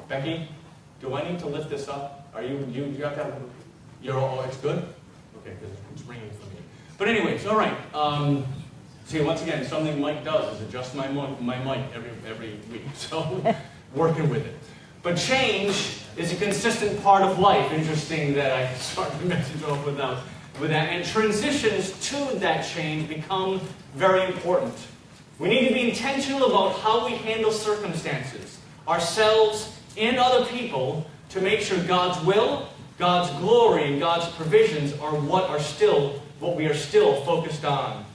Becky, do I need to lift this up? Are you have to have, you're all, it's good? Okay, because it's ringing for me. But anyways, all right. See, once again, something Mike does is adjust my mic every week. So, working with it. But change is a consistent part of life. Interesting that I started the message off with that. And transitions to that change become very important. We need to be intentional about how we handle circumstances, ourselves and other people, to make sure God's will, God's glory, and God's provisions are what we are still focused on.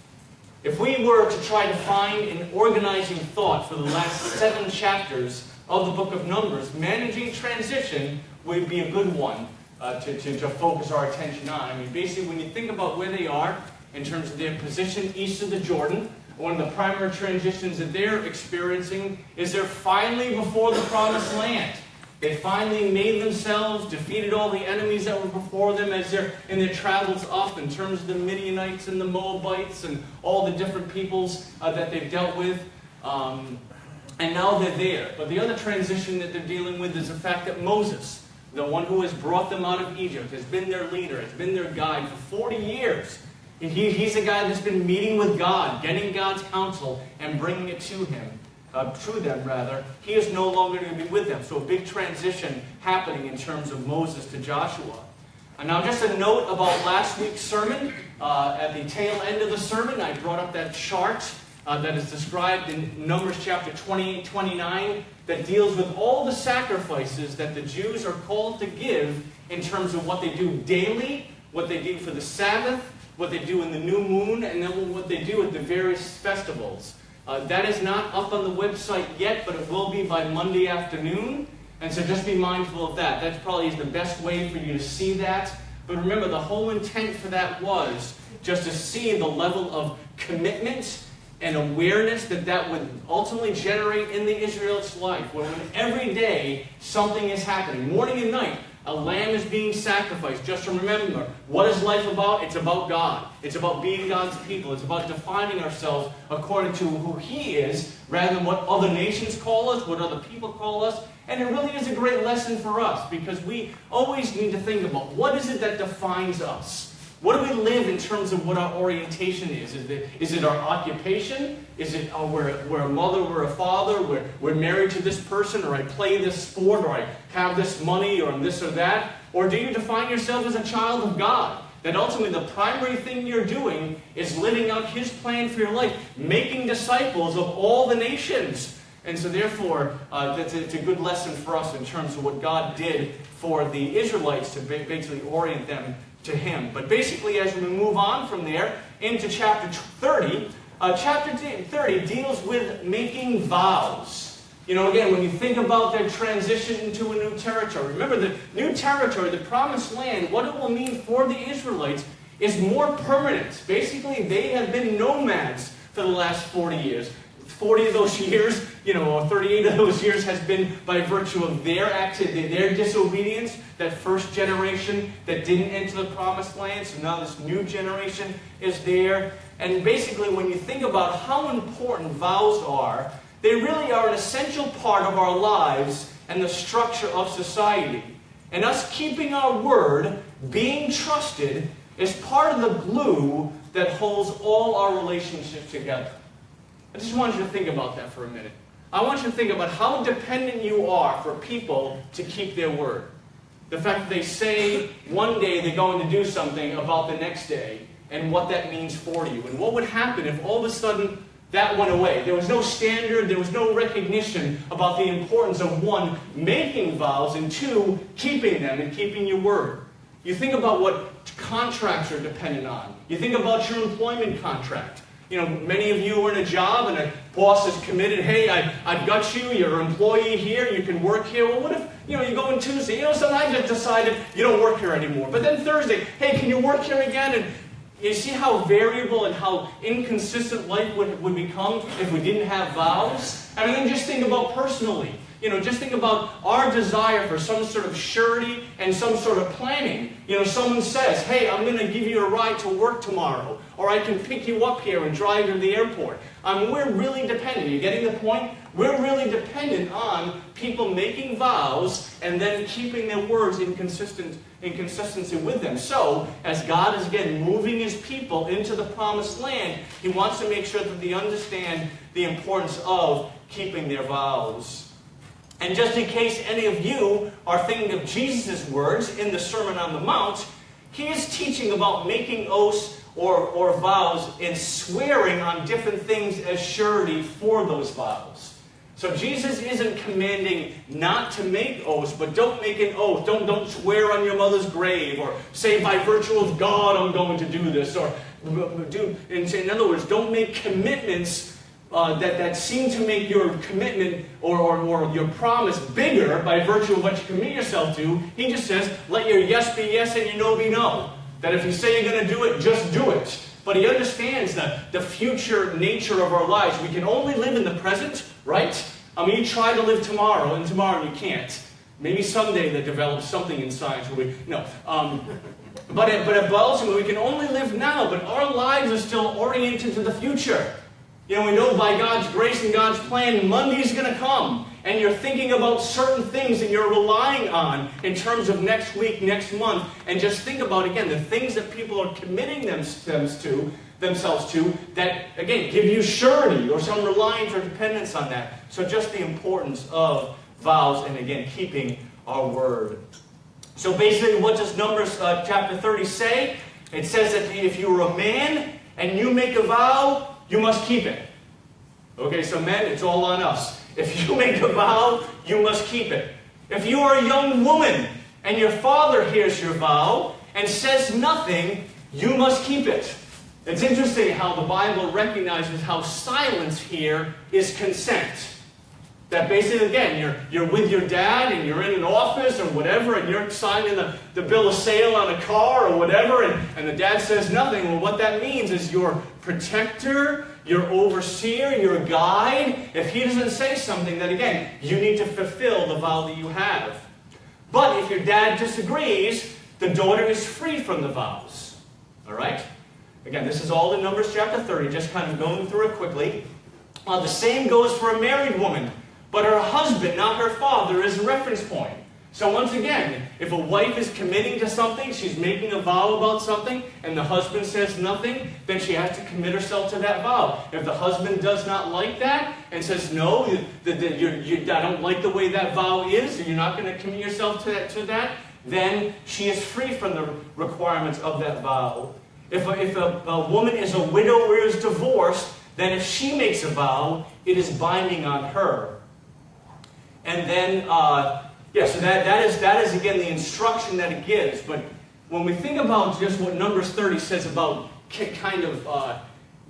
If we were to try to find an organizing thought for the last 7 chapters of the book of Numbers, managing transition would be a good one to focus our attention on. I mean, basically, when you think about where they are in terms of their position east of the Jordan, one of the primary transitions that they're experiencing is they're finally before the promised land. They finally made themselves, defeated all the enemies that were before them as they're in their travels up in terms of the Midianites and the Moabites and all the different peoples that they've dealt with. And now they're there. But the other transition that they're dealing with is the fact that Moses, the one who has brought them out of Egypt, has been their leader, has been their guide for 40 years. He's the guy that's been meeting with God, getting God's counsel, and bringing it to them. He is no longer going to be with them. So a big transition happening in terms of Moses to Joshua. And now just a note about last week's sermon. At the tail end of the sermon, I brought up that chart that is described in Numbers chapter 28-29 that deals with all the sacrifices that the Jews are called to give in terms of what they do daily, what they do for the Sabbath, what they do in the new moon, and then what they do at the various festivals. That is not up on the website yet, but it will be by Monday afternoon. And so just be mindful of that. That probably is the best way for you to see that. But remember, the whole intent for that was just to see the level of commitment and awareness that would ultimately generate in the Israelites' life. When every day something is happening, morning and night, a lamb is being sacrificed. Just to remember, what is life about? It's about God. It's about being God's people. It's about defining ourselves according to who He is, rather than what other nations call us, what other people call us. And it really is a great lesson for us, because we always need to think about what is it that defines us? What do we live in terms of what our orientation is? Is it our occupation? Is it we're a mother, we're a father, we're married to this person, or I play this sport, or I have this money, or this or that? Or do you define yourself as a child of God? That ultimately the primary thing you're doing is living out His plan for your life, making disciples of all the nations. And so therefore, it's a good lesson for us in terms of what God did for the Israelites to basically orient them to Him. But basically, as we move on from there into chapter 30, chapter 30 deals with making vows. You know, again, when you think about their transition into a new territory, remember the new territory, the promised land, what it will mean for the Israelites is more permanent. Basically, they have been nomads for the last 40 years. 40 of those years, or 38 of those years has been by virtue of their activity, their disobedience, that first generation that didn't enter the promised land. So now this new generation is there. And basically, when you think about how important vows are, they really are an essential part of our lives and the structure of society. And us keeping our word, being trusted, is part of the glue that holds all our relationships together. I just want you to think about that for a minute. I want you to think about how dependent you are for people to keep their word. The fact that they say one day they're going to do something about the next day, and what that means for you. And what would happen if all of a sudden that went away? There was no standard, there was no recognition about the importance of, one, making vows, and two, keeping them and keeping your word. You think about what contracts are dependent on. You think about your employment contract. Many of you are in a job and a boss is committed, hey, I've got you, you're an employee here, you can work here. Well, what if, you go in Tuesday, sometimes I've decided you don't work here anymore. But then Thursday, hey, can you work here again? And you see how variable and how inconsistent life would become if we didn't have vows? I mean, just think about personally. Just think about our desire for some sort of surety and some sort of planning. Someone says, hey, I'm going to give you a ride to work tomorrow, or I can pick you up here and drive you to the airport. We're really dependent. You're getting the point? We're really dependent on people making vows and then keeping their words in consistency with them. So, as God is again moving His people into the promised land, He wants to make sure that they understand the importance of keeping their vows. And just in case any of you are thinking of Jesus' words in the Sermon on the Mount, He is teaching about making oaths or vows and swearing on different things as surety for those vows. So Jesus isn't commanding not to make oaths, but don't make an oath. Don't swear on your mother's grave, or say by virtue of God I'm going to do this. Or in other words, don't make commitments that seem to make your commitment or your promise bigger by virtue of what you commit yourself to. He just says, let your yes be yes and your no be no. That if you say you're going to do it, just do it. But He understands the future nature of our lives. We can only live in the present, right? I mean, you try to live tomorrow, and tomorrow you can't. Maybe someday they develop something in science where we... No. But ultimately, we can only live now, but our lives are still oriented to the future. You know, we know by God's grace and God's plan, Monday's going to come. And you're thinking about certain things that you're relying on in terms of next week, next month. And just think about, again, the things that people are committing themselves to that, again, give you surety or some reliance or dependence on that. So just the importance of vows and, again, keeping our word. So basically, what does Numbers chapter 30 say? It says that if you're a man and you make a vow, you must keep it. Okay, so men, it's all on us. If you make a vow, you must keep it. If you are a young woman and your father hears your vow and says nothing, you must keep it. It's interesting how the Bible recognizes how silence here is consent. That basically, again, you're with your dad and you're in an office or whatever, and you're signing the bill of sale on a car or whatever, and the dad says nothing. Well, what that means is your protector, your overseer, your guide. If he doesn't say something, then again, you need to fulfill the vow that you have. But if your dad disagrees, the daughter is free from the vows. All right? Again, this is all in Numbers chapter 30, just kind of going through it quickly. The same goes for a married woman. But her husband, not her father, is a reference point. So once again, if a wife is committing to something, she's making a vow about something, and the husband says nothing, then she has to commit herself to that vow. If the husband does not like that, and says, no, I don't like the way that vow is, and you're not going to commit yourself to that, then she is free from the requirements of that vow. If a woman is a widow or is divorced, then if she makes a vow, it is binding on her. And then, so that is again the instruction that it gives. But when we think about just what Numbers 30 says about kind of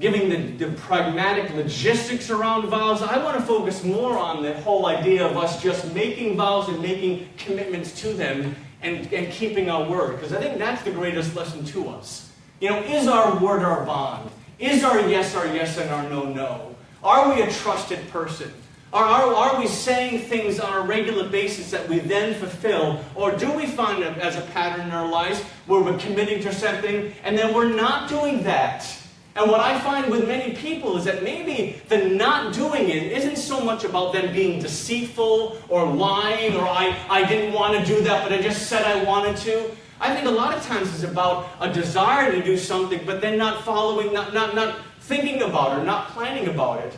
giving the pragmatic logistics around vows, I want to focus more on the whole idea of us just making vows and making commitments to them and keeping our word. Because I think that's the greatest lesson to us. You know, is our word our bond? Is our yes and our no, no? Are we a trusted person? Are we saying things on a regular basis that we then fulfill? Or do we find it as a pattern in our lives where we're committing to something and then we're not doing that? And what I find with many people is that maybe the not doing it isn't so much about them being deceitful or lying or I didn't want to do that but I just said I wanted to. I think a lot of times it's about a desire to do something but then not following, not thinking about it, or not planning about it.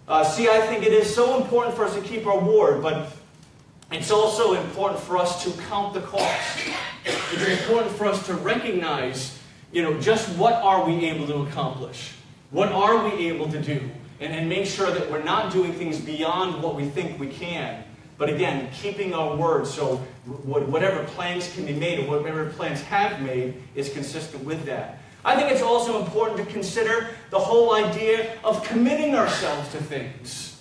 I think it is so important for us to keep our word, but it's also important for us to count the cost. It's important for us to recognize, just what are we able to accomplish? What are we able to do? And make sure that we're not doing things beyond what we think we can. But again, keeping our word, so whatever plans can be made, or whatever plans have made, is consistent with that. I think it's also important to consider the whole idea of committing ourselves to things.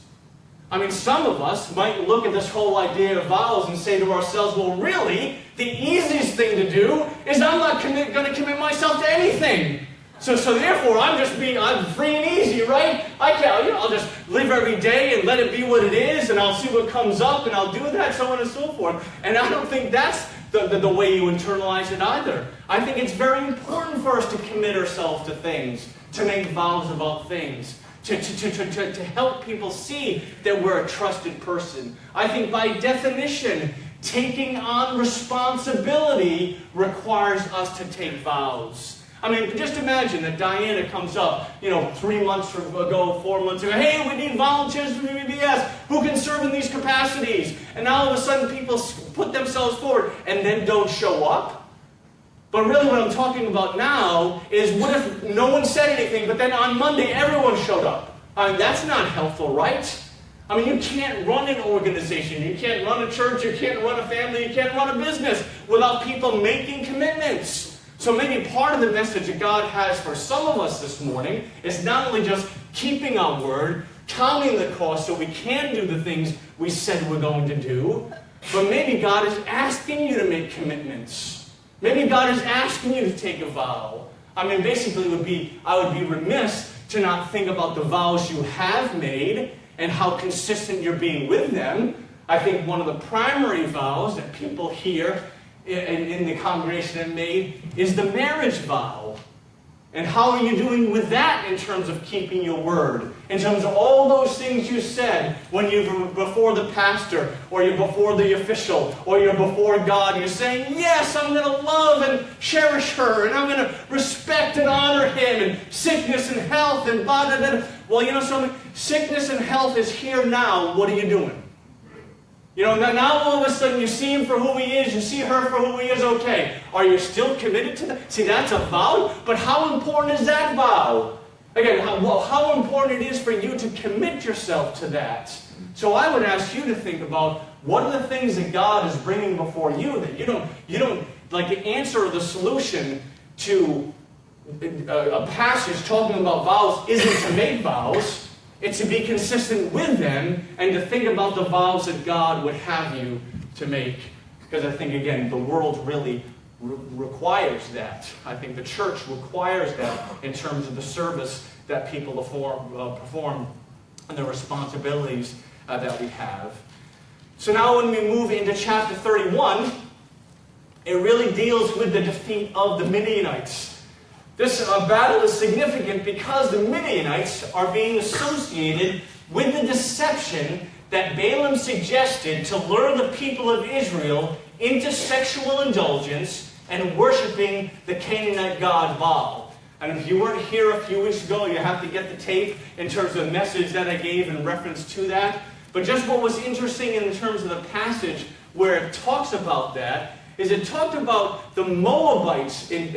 I mean, some of us might look at this whole idea of vows and say to ourselves, well, really, the easiest thing to do is I'm not going to commit myself to anything. So therefore, I'm free and easy, right? I'll just live every day and let it be what it is, and I'll see what comes up, and I'll do that, so on and so forth. And I don't think that's the way you internalize it either. I think it's very important for us to commit ourselves to things, to make vows about things, to help people see that we're a trusted person. I think by definition, taking on responsibility requires us to take vows. I mean, just imagine that Diana comes up, 3 months ago, 4 months ago, hey, we need volunteers from VBS. Who can serve in these capacities? And now all of a sudden people put themselves forward and then don't show up. But really what I'm talking about now is what if no one said anything, but then on Monday everyone showed up? I mean, that's not helpful, right? I mean, you can't run an organization, you can't run a church, you can't run a family, you can't run a business without people making commitments. So maybe part of the message that God has for some of us this morning is not only just keeping our word, counting the cost so we can do the things we said we're going to do, but maybe God is asking you to make commitments. Maybe God is asking you to take a vow. I mean, basically I would be remiss to not think about the vows you have made and how consistent you're being with them. I think one of the primary vows that people here in the congregation have made is the marriage vow. And how are you doing with that in terms of keeping your word? In terms of all those things you said when you're before the pastor, or you're before the official, or you're before God. You're saying, yes, I'm going to love and cherish her, and I'm going to respect and honor him, and sickness and health, and blah, blah, blah. Well, you know something? Sickness and health is here now. What are you doing? Now all of a sudden you see him for who he is, you see her for who he is, okay. Are you still committed to that? See, that's a vow, but how important is that vow? Again, how important it is for you to commit yourself to that. So I would ask you to think about what are the things that God is bringing before you that you don't like the answer or the solution to a passage talking about vows isn't to make vows. It's to be consistent with them and to think about the vows that God would have you to make. Because I think, again, the world really requires that. I think the church requires that in terms of the service that people perform and the responsibilities that we have. So now when we move into chapter 31, it really deals with the defeat of the Midianites. This battle is significant because the Midianites are being associated with the deception that Balaam suggested to lure the people of Israel into sexual indulgence and worshiping the Canaanite god Baal. And if you weren't here a few weeks ago, you have to get the tape in terms of the message that I gave in reference to that. But just what was interesting in terms of the passage where it talks about that is it talked about the Moabites in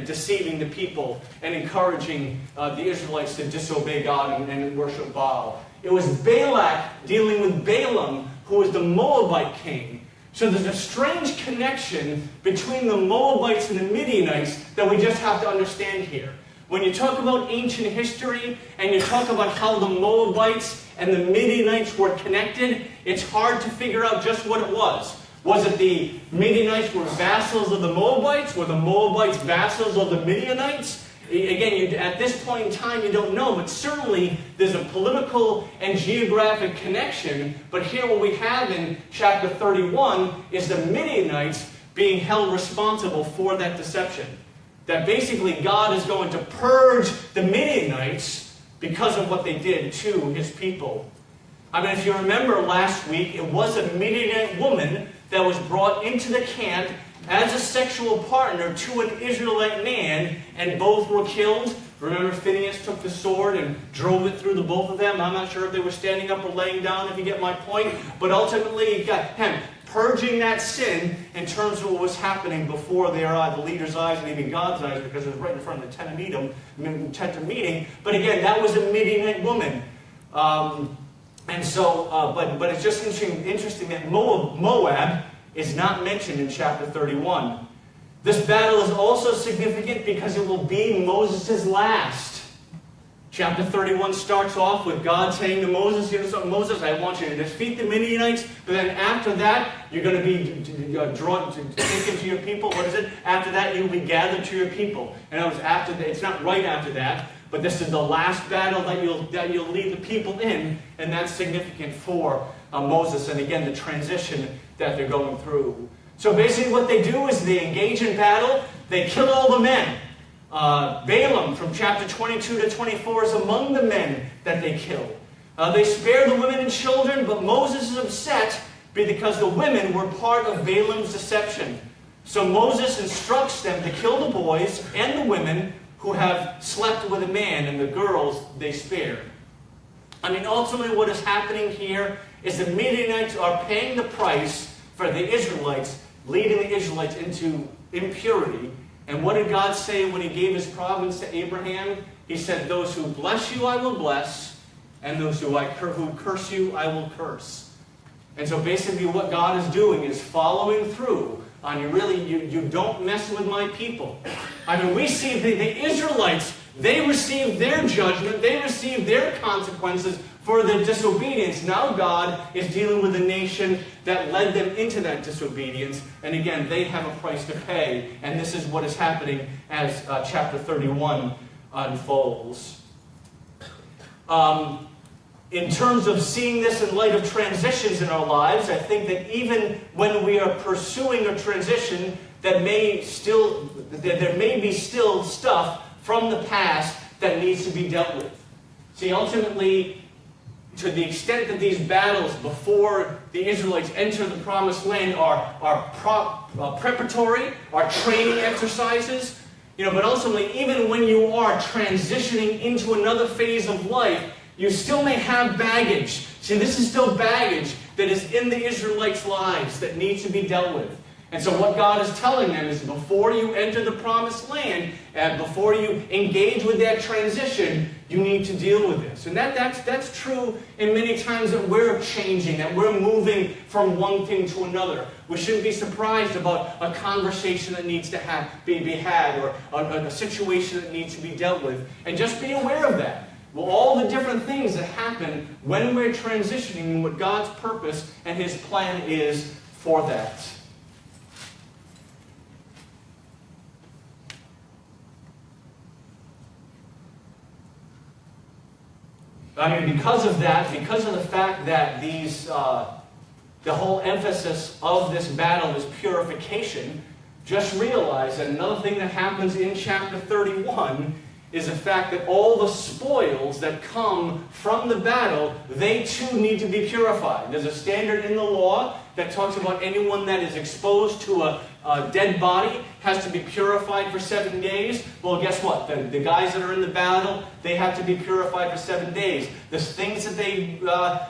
deceiving the people and encouraging the Israelites to disobey God and worship Baal. It was Balak dealing with Balaam, who was the Moabite king. So there's a strange connection between the Moabites and the Midianites that we just have to understand here. When you talk about ancient history and you talk about how the Moabites and the Midianites were connected, it's hard to figure out just what it was. Was it the Midianites were vassals of the Moabites? Were the Moabites vassals of the Midianites? Again, at this point in time, you don't know, but certainly there's a political and geographic connection. But here what we have in chapter 31 is the Midianites being held responsible for that deception. That basically God is going to purge the Midianites because of what they did to his people. I mean, if you remember last week, it was a Midianite woman that was brought into the camp as a sexual partner to an Israelite man, and both were killed. Remember, Phinehas took the sword and drove it through the both of them. I'm not sure if they were standing up or laying down, if you get my point. But ultimately, you got him purging that sin in terms of what was happening before their the leader's eyes and even God's eyes, because it was right in front of the tent of meeting. But again, that was a Midianite woman. And so, but it's just interesting that Moab is not mentioned in chapter 31. This battle is also significant because it will be Moses' last. Chapter 31 starts off with God saying to Moses, you know something, Moses, I want you to defeat the Midianites, but then after that, you're going to be drawn to taken to your people. What is it? After that, you'll be gathered to your people. And it's not right after that, but this is the last battle that you'll lead the people in, and that's significant for Moses, and again, the transition that they're going through. So basically what they do is they engage in battle, they kill all the men. Balaam from chapter 22 to 24 is among the men that they killed. They spare the women and children, but Moses is upset because the women were part of Balaam's deception. So Moses instructs them to kill the boys and the women who have slept with a man, and the girls they spare. I mean, ultimately what is happening here is the Midianites are paying the price for the Israelites, leading the Israelites into impurity. And what did God say when He gave His providence to Abraham? He said, "Those who bless you I will bless, and those who curse you I will curse." And so basically what God is doing is following through on you don't mess with my people. I mean, we see the Israelites, they received their judgment, they received their consequences for their disobedience. Now God is dealing with the nation that led them into that disobedience. And again, they have a price to pay. And this is what is happening as chapter 31 unfolds. In terms of seeing this in light of transitions in our lives, I think that even when we are pursuing a transition, there may be still stuff from the past that needs to be dealt with. See, ultimately, to the extent that these battles before the Israelites enter the Promised Land are preparatory, are training exercises, but ultimately, even when you are transitioning into another phase of life, you still may have baggage. See, this is still baggage that is in the Israelites' lives that needs to be dealt with. And so what God is telling them is before you enter the Promised Land, and before you engage with that transition, you need to deal with this. And that's true in many times that we're changing, that we're moving from one thing to another. We shouldn't be surprised about a conversation that needs to be had, or a situation that needs to be dealt with. And just be aware of that. Well, all the different things that happen when we're transitioning and what God's purpose and His plan is for that. I mean, because of that, because of the fact that the whole emphasis of this battle is purification, just realize that another thing that happens in chapter 31 is the fact that all the spoils that come from the battle, they too need to be purified. There's a standard in the law that talks about anyone that is exposed to a dead body has to be purified for 7 days. Well, guess what? The guys that are in the battle, they have to be purified for 7 days. The things that they, the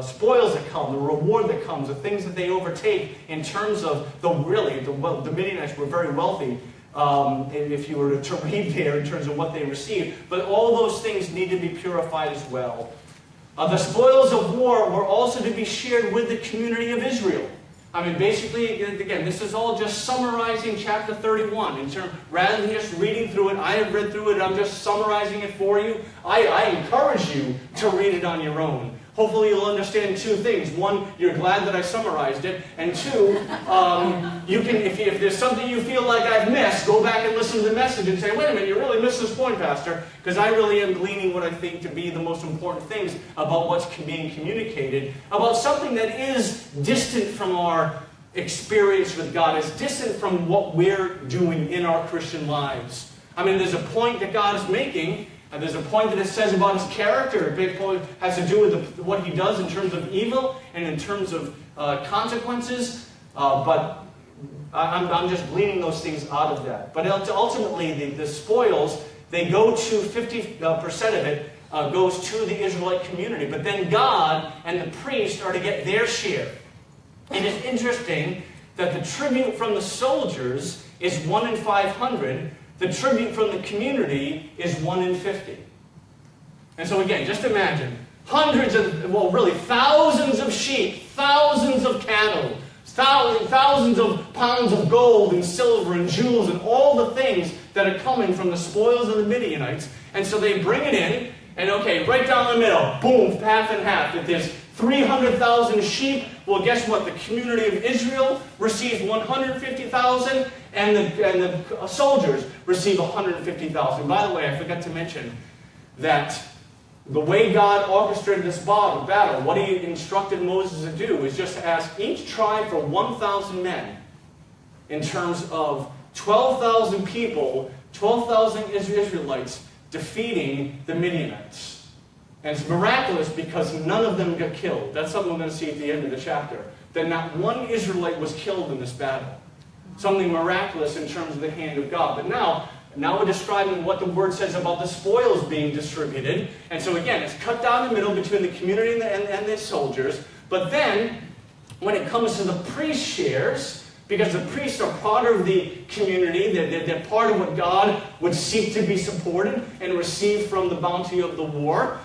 spoils that come, the reward that comes, the things that they overtake in terms of the Midianites were very wealthy. If you were to read there in terms of what they received. But all those things need to be purified as well. The spoils of war were also to be shared with the community of Israel. I mean, basically, again, this is all just summarizing chapter 31. Rather than just reading through it, I have read through it, I'm just summarizing it for you. I encourage you to read it on your own. Hopefully you'll understand two things. One, you're glad that I summarized it. And two, you can, if there's something you feel like I've missed, go back and listen to the message and say, wait a minute, you really missed this point, Pastor. Because I really am gleaning what I think to be the most important things about what's being communicated, about something that is distant from our experience with God, is distant from what we're doing in our Christian lives. I mean, there's a point that God is making. And there's a point that it says about His character. A big point has to do with what He does in terms of evil and in terms of consequences. But I'm just gleaning those things out of that. But ultimately, the spoils, they go to 50% of it goes to the Israelite community. But then God and the priest are to get their share. It is interesting that the tribute from the soldiers is 1 in 500. The tribute from the community is 1 in 50. And so again, just imagine hundreds of, well really thousands of sheep, thousands of cattle, thousands of pounds of gold and silver and jewels and all the things that are coming from the spoils of the Midianites. And so they bring it in, and okay, right down the middle, boom, half and half. If there's 300,000 sheep, well guess what? The community of Israel receives 150,000, and the soldiers receive 150,000. By the way, I forgot to mention that the way God orchestrated this battle, what He instructed Moses to do is just to ask each tribe for 1,000 men in terms of 12,000 people, 12,000 Israelites defeating the Midianites. And it's miraculous because none of them got killed. That's something we're going to see at the end of the chapter. That not one Israelite was killed in this battle. Something miraculous in terms of the hand of God. But now we're describing what the word says about the spoils being distributed. And so again, it's cut down the middle between the community and the soldiers. But then, when it comes to the priest shares, because the priests are part of the community, they're part of what God would seek to be supported and receive from the bounty of the war.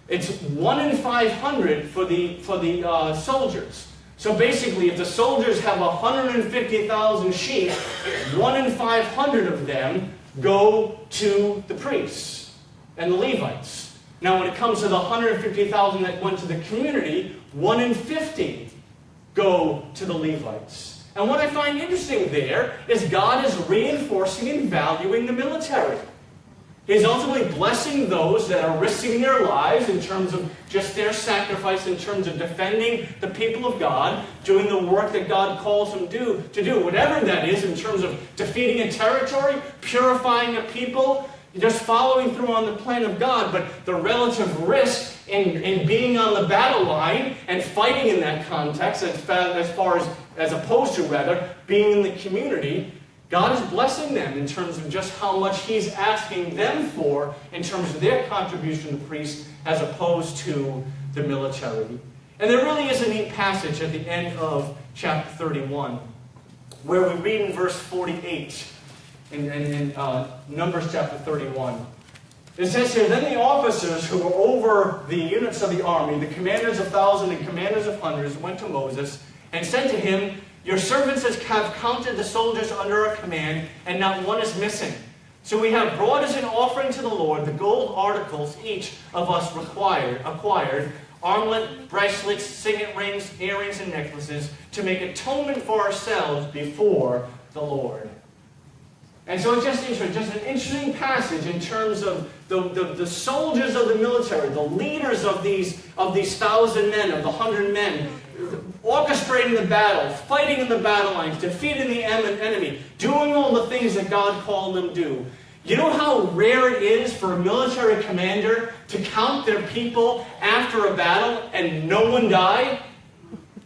It's 1 in 500 for the soldiers. So basically, if the soldiers have 150,000 sheep, 1 in 500 of them go to the priests and the Levites. Now, when it comes to the 150,000 that went to the community, 1 in 50 go to the Levites. And what I find interesting there is God is reinforcing and valuing the military. He's ultimately blessing those that are risking their lives in terms of just their sacrifice, in terms of defending the people of God, doing the work that God calls them to do, whatever that is, in terms of defeating a territory, purifying a people, just following through on the plan of God. But the relative risk in being on the battle line and fighting in that context, as opposed to being in the community, God is blessing them in terms of just how much He's asking them for in terms of their contribution to the priest as opposed to the military. And there really is a neat passage at the end of chapter 31 where we read in verse 48 in Numbers chapter 31. It says here, "Then the officers who were over the units of the army, the commanders of thousands and commanders of hundreds, went to Moses and said to him, 'Your servants have counted the soldiers under our command, and not one is missing. So we have brought as an offering to the Lord the gold articles each of us acquired, armlet, bracelets, signet rings, earrings, and necklaces, to make atonement for ourselves before the Lord.'" And so it's just an interesting passage in terms of the soldiers of the military, the leaders of these 1,000 men, of the 100 men, orchestrating the battle, fighting in the battle lines, defeating the enemy, doing all the things that God called them to do. You know how rare it is for a military commander to count their people after a battle and no one died?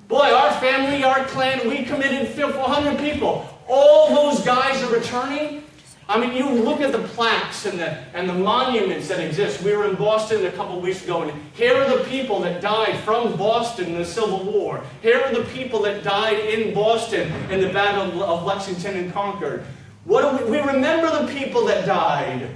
Boy, our family, our clan, we committed 400 people. All those guys are returning. I mean, you look at the plaques and the monuments that exist. We were in Boston a couple weeks ago, and here are the people that died from Boston in the Civil War. Here are the people that died in Boston in the Battle of Lexington and Concord. We remember the people that died.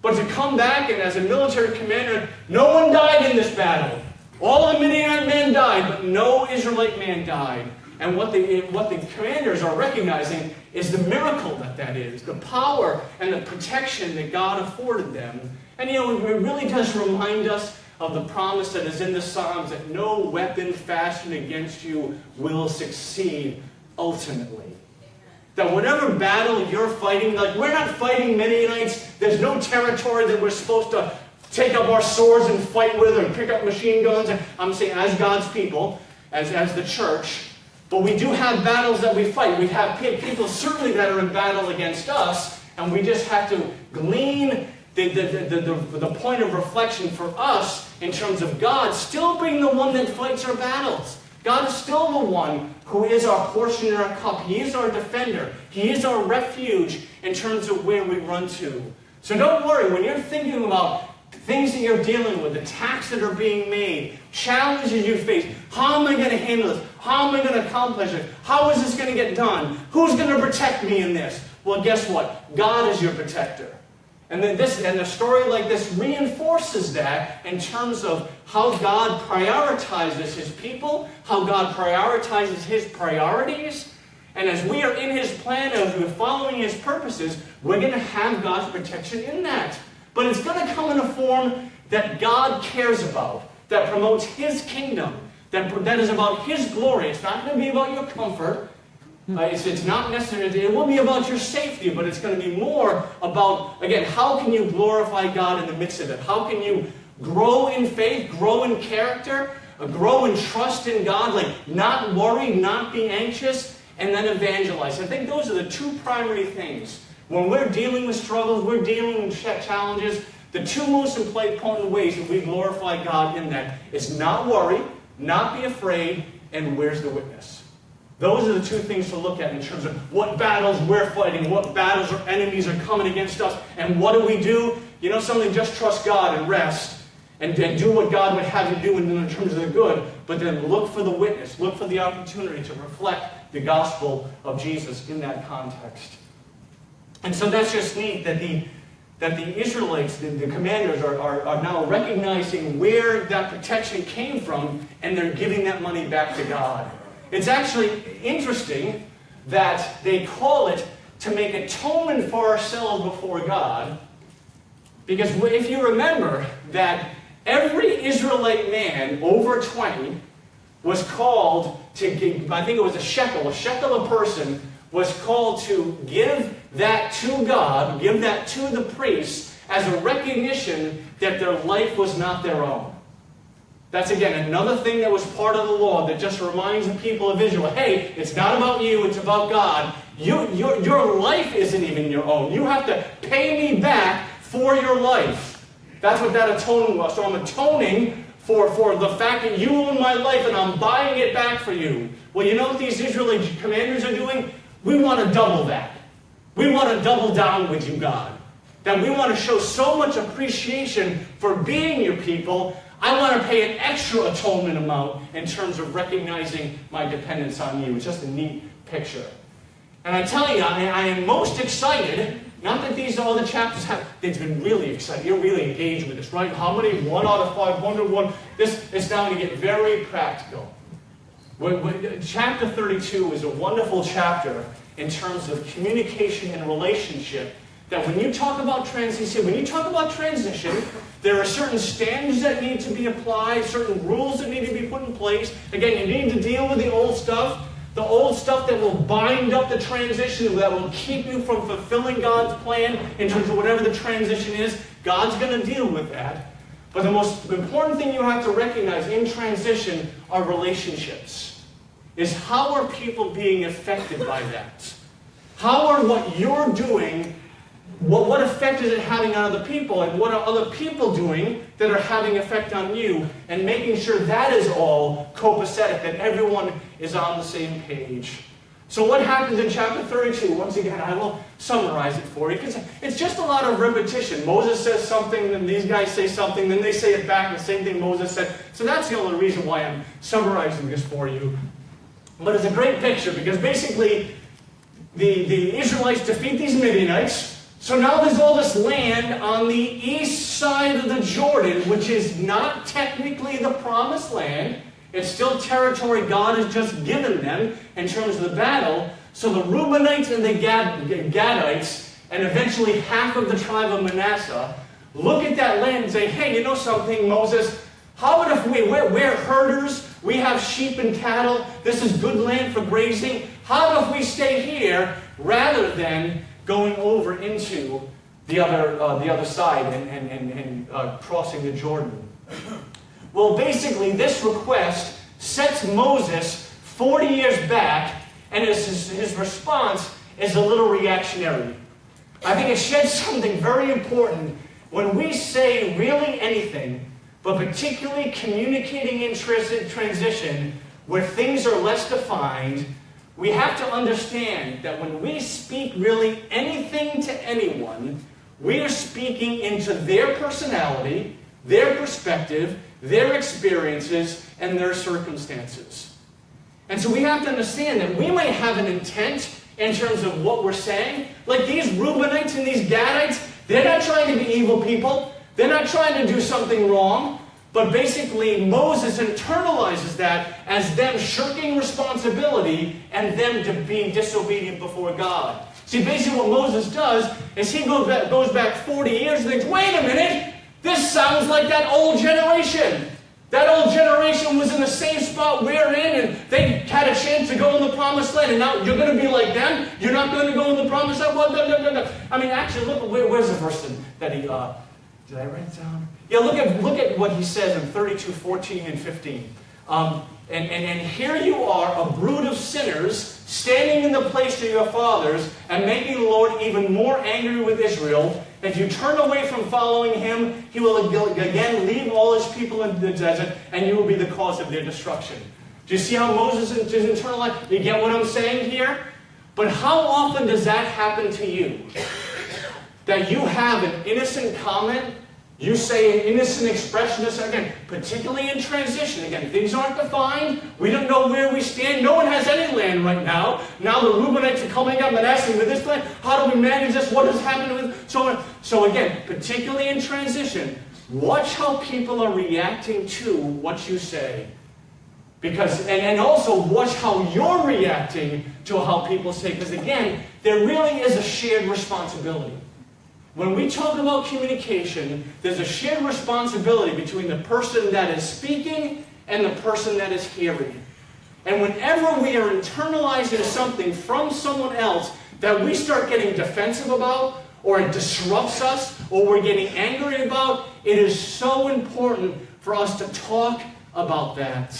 But to come back and as a military commander, no one died in this battle. All the Midianite men died, but no Israelite man died. And what the commanders are recognizing is the miracle that is, the power and the protection that God afforded them. And it really does remind us of the promise that is in the Psalms that no weapon fashioned against you will succeed ultimately. That whatever battle you're fighting, like we're not fighting Midianites, there's no territory that we're supposed to take up our swords and fight with or pick up machine guns. I'm saying as God's people, as the church. But we do have battles that we fight. We have people certainly that are in battle against us, and we just have to glean the point of reflection for us in terms of God still being the one that fights our battles. God is still the one who is our portion in our cup. He is our defender. He is our refuge in terms of where we run to. So don't worry, when you're thinking about things that you're dealing with, attacks that are being made, challenges you face, how am I going to handle this? How am I going to accomplish it? How is this going to get done? Who's going to protect me in this? Well, guess what? God is your protector. And a story like this reinforces that in terms of how God prioritizes His people, how God prioritizes His priorities. And as we are in His plan, as we're following His purposes, we're going to have God's protection in that. But it's going to come in a form that God cares about, that promotes His kingdom, that is about His glory. It's not going to be about your comfort. It's not necessarily, it will be about your safety, but it's going to be more about, again, how can you glorify God in the midst of it? How can you grow in faith, grow in character, grow in trust in God, like not worry, not be anxious, and then evangelize. I think those are the two primary things. When we're dealing with struggles, we're dealing with challenges, the two most important ways that we glorify God in that is not worry, not be afraid, and where's the witness? Those are the two things to look at in terms of what battles we're fighting, what battles or enemies are coming against us, and what do? You know something, just trust God and rest, and do what God would have you do in terms of the good, but then look for the witness, look for the opportunity to reflect the gospel of Jesus in that context. And so that's just neat that the Israelites, the commanders, are now recognizing where that protection came from, and they're giving that money back to God. It's actually interesting that they call it to make atonement for ourselves before God, because if you remember that every Israelite man over 20 was called to give, I think it was a shekel a person, was called to give that to God, give that to the priests as a recognition that their life was not their own. That's, again, another thing that was part of the law that just reminds the people of Israel, hey, it's not about you, it's about God. Your life isn't even your own. You have to pay me back for your life. That's what that atonement was. So I'm atoning for the fact that you own my life and I'm buying it back for you. Well, you know what these Israelite commanders are doing? We want to double that. We want to double down with you, God. That we want to show so much appreciation for being your people. I want to pay an extra atonement amount in terms of recognizing my dependence on you. It's just a neat picture. And I tell you, I am most excited, not that these all the chapters have, they've been really excited. You're really engaged with this, right? How many? 1 out of 5, 101. This is now going to get very practical. Chapter 32 is a wonderful chapter in terms of communication and relationship. That when you talk about transition, there are certain standards that need to be applied, certain rules that need to be put in place. Again, you need to deal with the old stuff that will bind up the transition, that will keep you from fulfilling God's plan in terms of whatever the transition is. God's going to deal with that. But the most important thing you have to recognize in transition are relationships. Is how are people being affected by that? How are what you're doing, what effect is it having on other people, and what are other people doing that are having effect on you, and making sure that is all copacetic, that everyone is on the same page. So what happens in chapter 32? Once again, I will summarize it for you, because it's just a lot of repetition. Moses says something, then these guys say something, then they say it back, the same thing Moses said. So that's the only reason why I'm summarizing this for you. But it's a great picture, because basically the Israelites defeat these Midianites. So now there's all this land on the east side of the Jordan, which is not technically the promised land. It's still territory God has just given them in terms of the battle. So the Reubenites and the Gadites, and eventually half of the tribe of Manasseh, look at that land and say, hey, you know something, Moses? How about if we're herders, we have sheep and cattle, this is good land for grazing. How about if we stay here rather than going over into the other side and crossing the Jordan? Well, basically, this request sets Moses 40 years back, and his response is a little reactionary. I think it sheds something very important when we say really anything, but particularly communicating in transition where things are less defined. We have to understand that when we speak really anything to anyone, we are speaking into their personality, their perspective, their experiences, and their circumstances. And so we have to understand that we might have an intent in terms of what we're saying. Like these Reubenites and these Gadites, they're not trying to be evil people. They're not trying to do something wrong. But basically, Moses internalizes that as them shirking responsibility and them being disobedient before God. See, basically what Moses does is he goes back 40 years and thinks, wait a minute, this sounds like that old generation. That old generation was in the same spot we're in, and they had a chance to go in the promised land, and now you're going to be like them? You're not going to go in the promised land? Well, no. I mean, actually, look, where's the verse that he... Did I write it down? Yeah, look at what he says in 32, 14, and 15. And here you are, a brood of sinners, standing the place of your fathers and making the Lord even more angry with Israel. If you turn away from following him, he will again leave all his people in the desert, and you will be the cause of their destruction. Do you see how Moses is internalized? You get what I'm saying here? But how often does that happen to you? That you have an innocent comment, you say an innocent expression, again, particularly in transition. Again, things aren't defined. We don't know where we stand. No one has any land right now. Now the Reubenites are coming up and asking with this land, how do we manage this? What has happened with so on? So again, particularly in transition, watch how people are reacting to what you say. Because, and also watch how you're reacting to how people say. Because again, there really is a shared responsibility. When we talk about communication, there's a shared responsibility between the person that is speaking and the person that is hearing. And whenever we are internalizing something from someone else that we start getting defensive about, or it disrupts us, or we're getting angry about, it is so important for us to talk about that.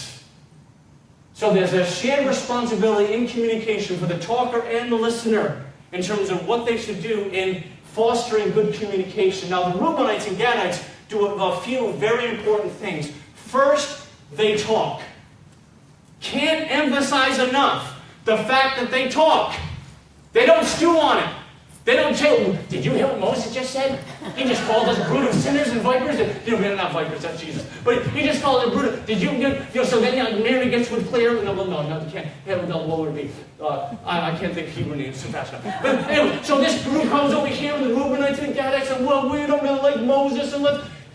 So there's a shared responsibility in communication for the talker and the listener in terms of what they should do in fostering good communication. Now, the Reubenites and Gadites do a few very important things. First, they talk. Can't emphasize enough the fact that they talk. They don't stew on it. They don't say, did you hear what Moses just said? He just called us a brood of sinners and vipers. We're not vipers, that's Jesus. But he just called us a brood of, did you so then Mary gets with clear. No, you can't. What would it be? I can't think Hebrew names so fast enough. But anyway, so this group comes over here with the Reubenites and Gadites and, well, we don't really like Moses. And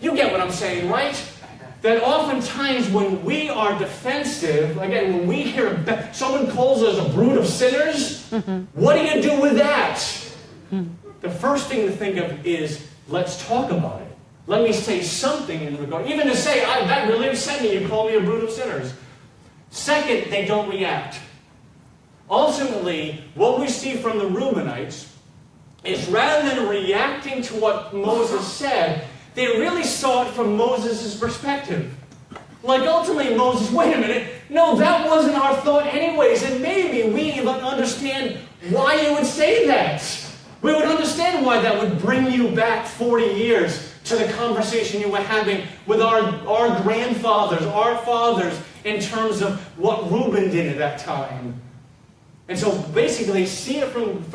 you get what I'm saying, right? That oftentimes when we are defensive, again, when we hear someone calls us a brood of sinners, what do you do with that? The first thing to think of is, let's talk about it. Let me say something in regard. Even to say, that really upset me, you call me a brood of sinners. Second, they don't react. Ultimately, what we see from the Reubenites is rather than reacting to what Moses said, they really saw it from Moses' perspective. Like ultimately Moses, wait a minute, no, that wasn't our thought anyways, and maybe we even understand why you would say that. We would understand why that would bring you back 40 years to the conversation you were having with our grandfathers, our fathers, in terms of what Reuben did at that time. And so basically, see it from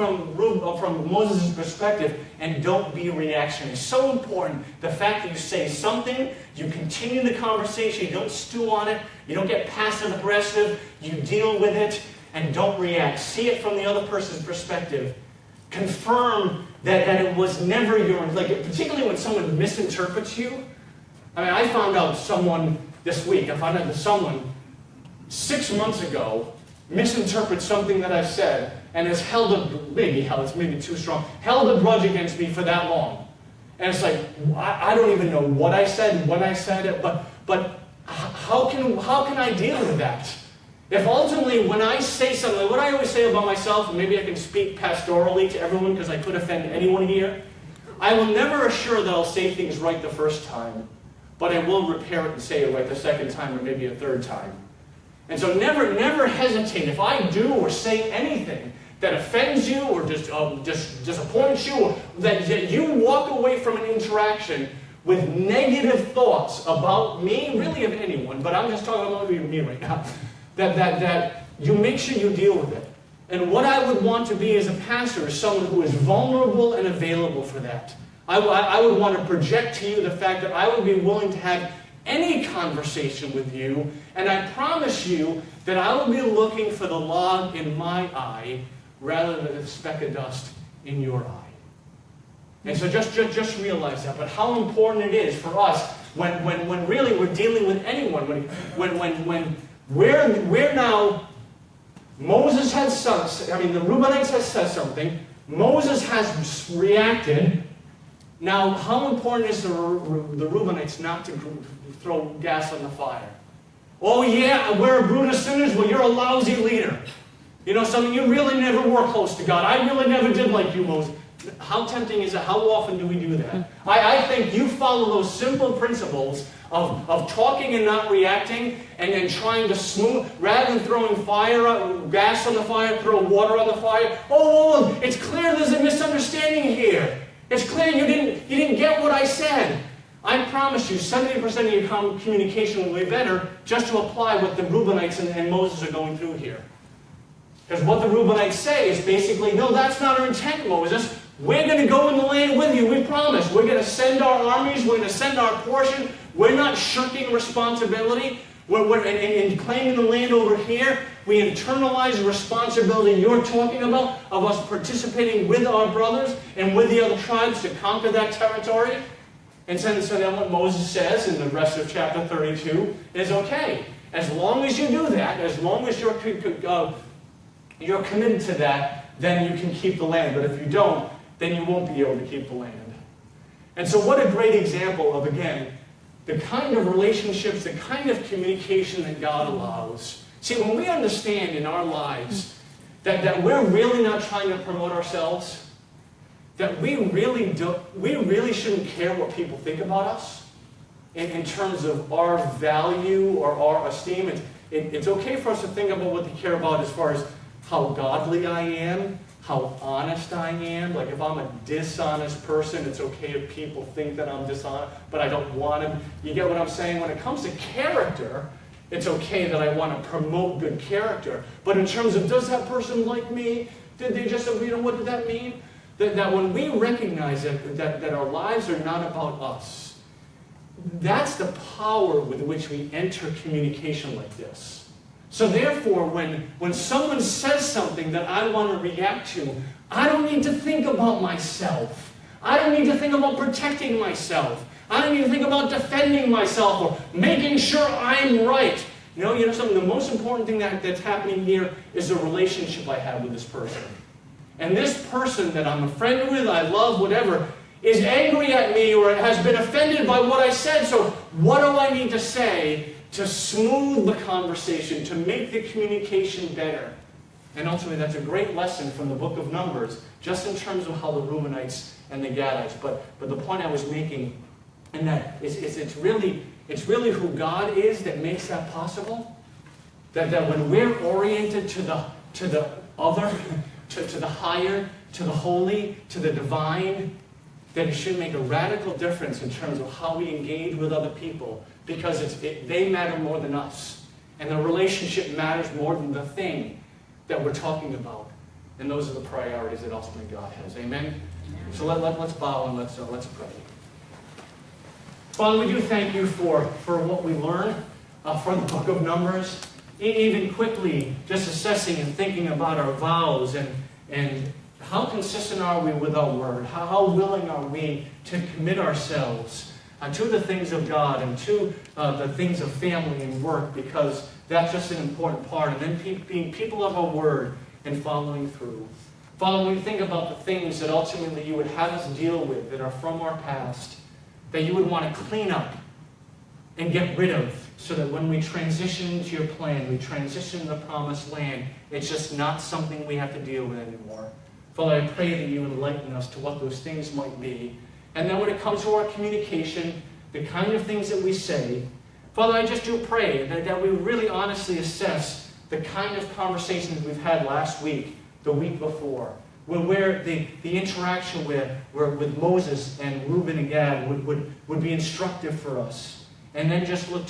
Moses' perspective and don't be reactionary. It's so important, the fact that you say something, you continue the conversation, you don't stew on it, you don't get passive-aggressive, you deal with it, and don't react. See it from the other person's perspective. Confirm that it was never your, particularly when someone misinterprets you. I mean, I found out someone this week, that someone 6 months ago misinterprets something that I've said and has it's maybe too strong, held a grudge against me for that long. And it's like, I don't even know what I said, when I said it, but how can I deal with that? If ultimately, when I say something, what I always say about myself, and maybe I can speak pastorally to everyone because I could offend anyone here, I will never assure that I'll say things right the first time, but I will repair it and say it right the second time or maybe a third time. And so never hesitate. If I do or say anything that offends you or just disappoints you, or that you walk away from an interaction with negative thoughts about me, really of anyone, but I'm just talking about me right now, that you make sure you deal with it. And what I would want to be as a pastor is someone who is vulnerable and available for that. I would want to project to you the fact that I would be willing to have any conversation with you, and I promise you that I will be looking for the log in my eye rather than a speck of dust in your eye. And so just realize that. But how important it is for us when really we're dealing with anyone, when we're now, Moses has said, the Reubenites has said something, Moses has reacted. Now, how important is the Reubenites not to throw gas on the fire? Oh yeah, we're a brood of sinners, well you're a lousy leader. You really never were close to God. I really never did like you, Moses. How tempting is that? How often do we do that? I think you follow those simple principles of talking and not reacting, and then trying to smooth, rather than throwing gas on the fire, throw water on the fire. Oh, it's clear there's a misunderstanding here. It's clear you didn't get what I said. I promise you, 70% of your communication will be better just to apply what the Reubenites and Moses are going through here. Because what the Reubenites say is basically, no, that's not our intent, Moses. We're going to go in the land with you, we promise. We're going to send our armies, we're going to send our portion. We're not shirking responsibility. In claiming the land over here, we internalize the responsibility you're talking about of us participating with our brothers and with the other tribes to conquer that territory. And so then what Moses says in the rest of chapter 32 is, okay, as long as you do that, as long as you're committed to that, then you can keep the land. But if you don't, then you won't be able to keep the land. And so what a great example of, again, the kind of relationships, the kind of communication that God allows. See, when we understand in our lives that we're really not trying to promote ourselves, that we really shouldn't care what people think about us in terms of our value or our esteem. It's okay for us to think about what they care about as far as how godly I am, how honest I am. Like if I'm a dishonest person, it's okay if people think that I'm dishonest, but I don't want to. You get what I'm saying? When it comes to character, it's okay that I want to promote good character. But in terms of, does that person like me? Did they just, what did that mean? That when we recognize that our lives are not about us, that's the power with which we enter communication like this. So therefore, when someone says something that I want to react to, I don't need to think about myself. I don't need to think about protecting myself. I don't need to think about defending myself or making sure I'm right. You know something, the most important thing that's happening here is the relationship I have with this person. And this person that I'm a friend with, I love, whatever, is angry at me or has been offended by what I said. So what do I need to say to smooth the conversation, to make the communication better? And ultimately, that's a great lesson from the book of Numbers, just in terms of how the Reubenites and the Gadites. But the point I was making, and that is it's really who God is that makes that possible. That when we're oriented to the other, to the higher, to the holy, to the divine, then it should make a radical difference in terms of how we engage with other people, because they matter more than us. And the relationship matters more than the thing that we're talking about. And those are the priorities that ultimately God has. Amen? So let's bow and let's pray. Father, we do thank you for what we learn from the book of Numbers. Even quickly, just assessing and thinking about our vows and how consistent are we with our word? How willing are we to commit ourselves to the things of God and to the things of family and work, because that's just an important part. And then being people of our word and following through. Father, when we think about the things that ultimately you would have us deal with that are from our past, that you would want to clean up and get rid of, so that when we transition to your plan, we transition to the promised land, it's just not something we have to deal with anymore. Father, I pray that you enlighten us to what those things might be. And then when it comes to our communication, the kind of things that we say, Father, I just do pray that we really honestly assess the kind of conversations we've had last week, the week before, where the interaction with Moses and Reuben and Gad would be instructive for us. And then just look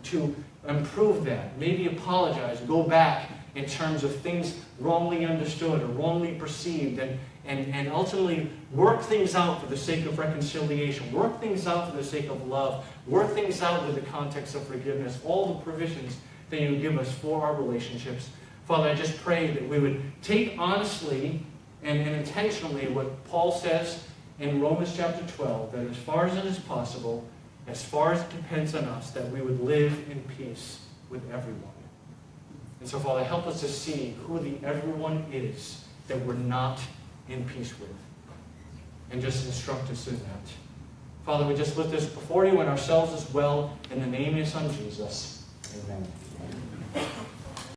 to improve that. Maybe apologize. Go back in terms of things wrongly understood or wrongly perceived. And ultimately work things out for the sake of reconciliation. Work things out for the sake of love. Work things out with the context of forgiveness. All the provisions that you give us for our relationships. Father, I just pray that we would take honestly and intentionally what Paul says in Romans chapter 12. That as far as it is possible, as far as it depends on us, that we would live in peace with everyone. And so, Father, help us to see who the everyone is that we're not in peace with. And just instruct us in that. Father, we just lift this before you and ourselves as well. In the name of your Son, Jesus. Amen.